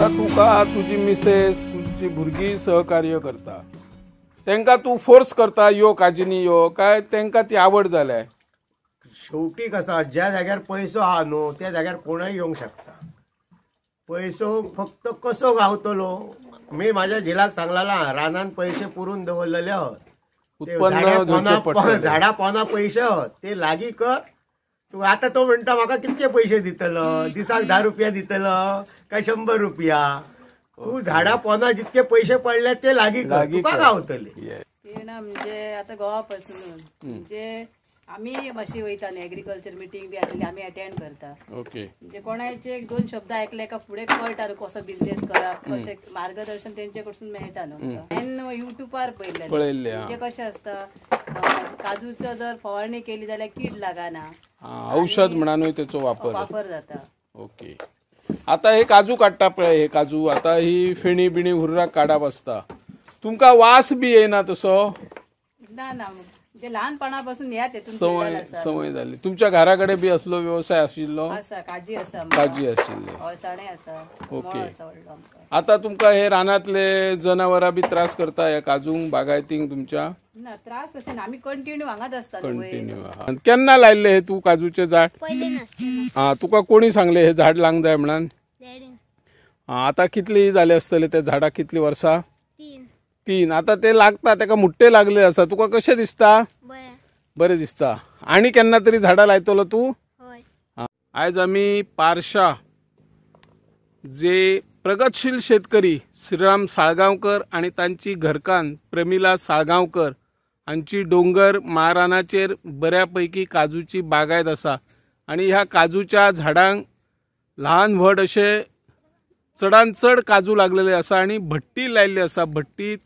आता तुका तुझी मिसेस तुझी भुरगी सहकार्य करता त्यांका तू फोर्स करता यो काजीनी यो काय त्यांका ती आवड जाल्याय। शेवटी कसा ज्या जाग्यार पैसो हा न्हू त्या जाग्यार कोणय येऊंक शकता। पैसो फक्त कसो गावतलो मी माझ्या झिलाक सांगलाला रानान पैसे पुरून दवरलेले आहोत झाडा पोना पैसे ते लागी कर तू। आता तो म्हणता म्हाका कितके पैसे दितलो दिसाक 10 रुपया दितलो काय 100 रुपया तू झाडा पोना जितके पैसे पडले ते लागी कर तुका गावतले। म्हणजे आता गोवापासून म्हणजे आम्ही मातशी वयता न्ही एग्रीकल्चर मिटींग बी आसली आम्ही अटेंड करता। ओके म्हणजे कोणाचे 1-2 शब्द ऐकले का फुडें कळटा कसो बिझनेस करप कशें मार्गदर्शन तेंचे कडसून मेळटा न्हू। हांवें युट्यूबार पळयलें म्हणजे कशें असता काजूचो जर फवारणी केली जाल्यार कीड लागना औषध म्हणून त्याचो वापर जाता। ओके आता हे काजू काडटा पळय हे काजू आता ही फेणी बिणी हुर्राक काडप आसता तुमका वास बी येना तसो ना ना म्हणजे लहानपणापासून ह्या तेतून सवय झाली। तुमच्या घराकडे बी असलो व्यवसाय आशिल्लो काजी आसा आशिल्ले अळसाणे आसा। ओके आता तुमका हे रानातले जनावरां बी त्रास करता या काजूंक बागायतींक तुमच्या ना त्रास अशें ना आम्ही कंटिन्यू हांगाच आसता कंटिन्यू। केन्ना लायले हे तू काजूचे झाड तुका कोणी सांगले हे झाड लावंक जाय म्हणून आता कितली झाले असतले त्या झाडाक कितली वर्सां 3 आता ते लागता तेका मुट्टे लागले आसा तुका कशें दिसता बरें दिसता आणि केन्ना तरी झाडां लायतलो तू आज आम्ही पारशा जे प्रगतशील शेतकरी श्रीराम साळगांवकर आणि तांची घरकान प्रमिला साळगांवकर हांची डोंगर महारानाचेर बऱ्यापैकी काजूची बागायत आसा आणि ह्या काजूच्या झाडांक ल्हान व्हड अशे चडान चड काजू लागलेले आसा आणि भट्टी लायल्ली आसा। भट्टी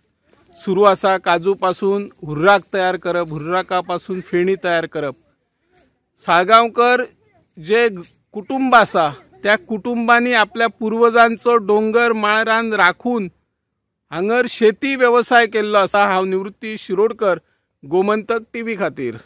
सुरू आसा काजू पासून हुर्राक तयार करप हुर्राका पासून फेणी तयार करप। साळगांवकर जे कुटुंब आसा त्या कुटुंबांनी आपल्या पूर्वजांचो डोंगर माळरान राखून हांगर शेती व्यवसाय केल्लो आसा। हांव निवृत्ती शिरोडकर गोमंतक टीव्ही खातीर।